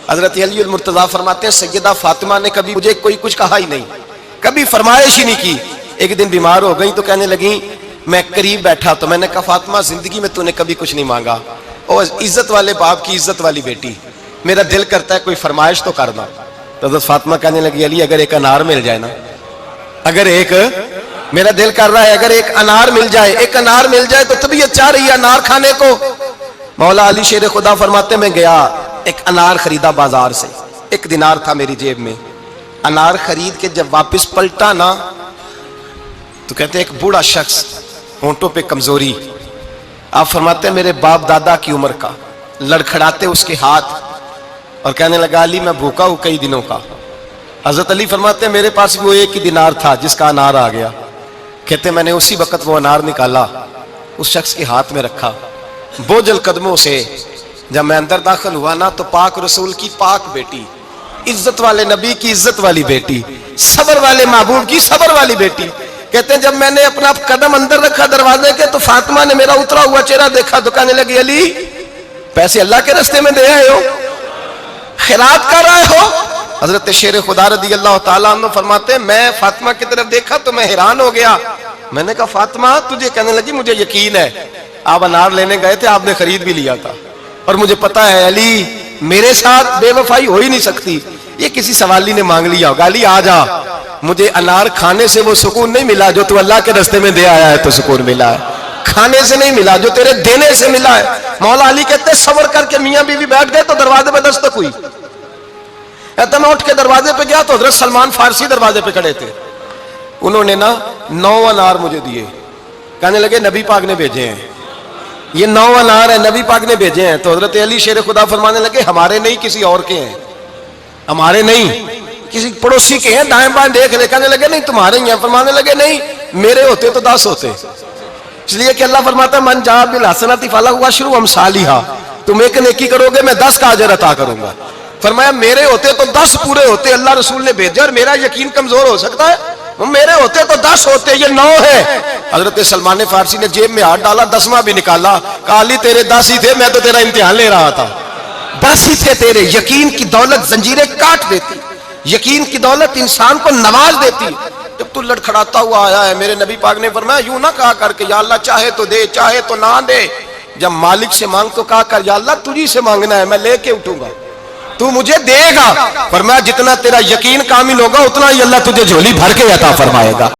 حضرت علی المرتضیٰ فرماتے ہیں سیدہ فاطمہ نے کبھی مجھے کوئی کچھ کہا ہی نہیں، کبھی فرمائش ہی نہیں کی۔ ایک دن بیمار ہو گئی تو کہنے لگیں، میں قریب بیٹھا تو میں نے کہا فاطمہ زندگی میں تو نے کبھی کچھ نہیں مانگا، اور عزت والے باپ کی عزت والی بیٹی، میرا دل کرتا ہے کوئی فرمائش تو کرنا۔ تو حضرت فاطمہ کہنے لگی علی اگر ایک انار مل جائے نا، اگر ایک میرا دل کر رہا ہے اگر ایک انار مل جائے، ایک انار مل جائے تو طبیعت چاہ رہی ہے انار کھانے کو۔ مولا علی شیر خدا فرماتے میں گیا، ایک انار خریدا بازار سے، 1 دینار تھا میری جیب میں، انار خرید کے جب واپس پلٹا نا تو کہتے ہیں ایک بوڑھا شخص، ہونٹوں پہ کمزوری، آپ فرماتے ہیں میرے باپ دادا کی عمر کا، لڑکھڑاتے اس کے ہاتھ اور کہنے لگا علی میں بھوکا ہوں کئی دنوں کا۔ حضرت علی فرماتے ہیں میرے پاس وہ 1 ہی دینار تھا جس کا انار آ گیا، کہتے ہیں میں نے اسی وقت وہ انار نکالا، اس شخص کے ہاتھ میں رکھا، بوجھل قدموں سے جب میں اندر داخل ہوا نا تو پاک رسول کی پاک بیٹی، عزت والے نبی کی عزت والی بیٹی، صبر والے محبوب کی صبر والی بیٹی، کہتے ہیں جب میں نے اپنا قدم اندر رکھا دروازے کے تو فاطمہ نے میرا اترا ہوا چہرہ دیکھا تو کہنے لگی علی پیسے اللہ کے راستے میں دے آئے ہو، خیرات کر رہے ہو؟ حضرت شیر خدا رضی اللہ تعالیٰ عنہ فرماتے ہیں میں فاطمہ کی طرف دیکھا تو میں حیران ہو گیا، میں نے کہا فاطمہ تجھے، کہنے لگی مجھے یقین ہے آپ انار لینے گئے تھے، آپ نے خرید بھی لیا تھا، اور مجھے پتا ہے علی میرے ساتھ بے وفائی ہو ہی نہیں سکتی، یہ کسی سوالی نے مانگ لیا ہوگا، علی آ جا، مجھے انار کھانے سے وہ سکون نہیں ملا جو تو اللہ کے راستے میں دے آیا ہے تو سکون ملا ہے، کھانے سے نہیں ملا جو تیرے دینے سے ملا ہے۔ مولا علی کہتے ہیں صبر کر کے میاں بیوی بیٹھ گئے تو دروازے پہ دستک ہوئی، کہتا میں اٹھ کے دروازے پہ گیا تو حضرت سلمان فارسی دروازے پہ کھڑے تھے، انہوں نے نا 9 انار مجھے دیے، کہنے لگے نبی پاک نے بھیجے ہیں، یہ 9 انار ہے نبی پاک نے بھیجے ہیں۔ تو حضرت علی شیر خدا فرمانے لگے ہمارے نہیں کسی اور کے ہیں، ہمارے نہیں کسی پڑوسی کے ہیں، دائیں بائیں دیکھ لے، کہنے لگے نہیں تمہارے ہی ہیں، فرمانے لگے نہیں میرے ہوتے تو 10 ہوتے، اس لیے کہ اللہ فرماتا ہے من جاء بالحسنۃ فلہ عشر امثالھا، تم ایک نیکی کرو گے میں 10 کا اجر عطا کروں گا، فرمایا میرے ہوتے تو 10 پورے ہوتے، اللہ رسول نے بھیجا اور میرا یقین کمزور ہو سکتا ہے، میرے ہوتے تو 10 ہوتے، یہ 9 ہے۔ حضرت سلمان فارسی نے جیب میں ہاتھ ڈالا، 10واں بھی نکالا، کہا علی تیرے 10 ہی تھے، میں تو تیرا امتحان لے رہا تھا، 10 ہی تھے تیرے۔ یقین کی دولت زنجیریں کاٹ دیتی، یقین کی دولت انسان کو نواز دیتی۔ جب تو لڑکھڑاتا ہوا آیا ہے، میرے نبی پاک نے فرمایا یوں نہ کہا کر کے یا اللہ چاہے تو دے چاہے تو نہ دے، جب مالک سے مانگ تو کہا کر یا اللہ تجھی سے مانگنا ہے، میں لے کے اٹھوں گا، تو مجھے دے گا، فرمایا جتنا تیرا یقین کامل ہوگا اتنا ہی اللہ تجھے جھولی بھر کے عطا فرمائے گا۔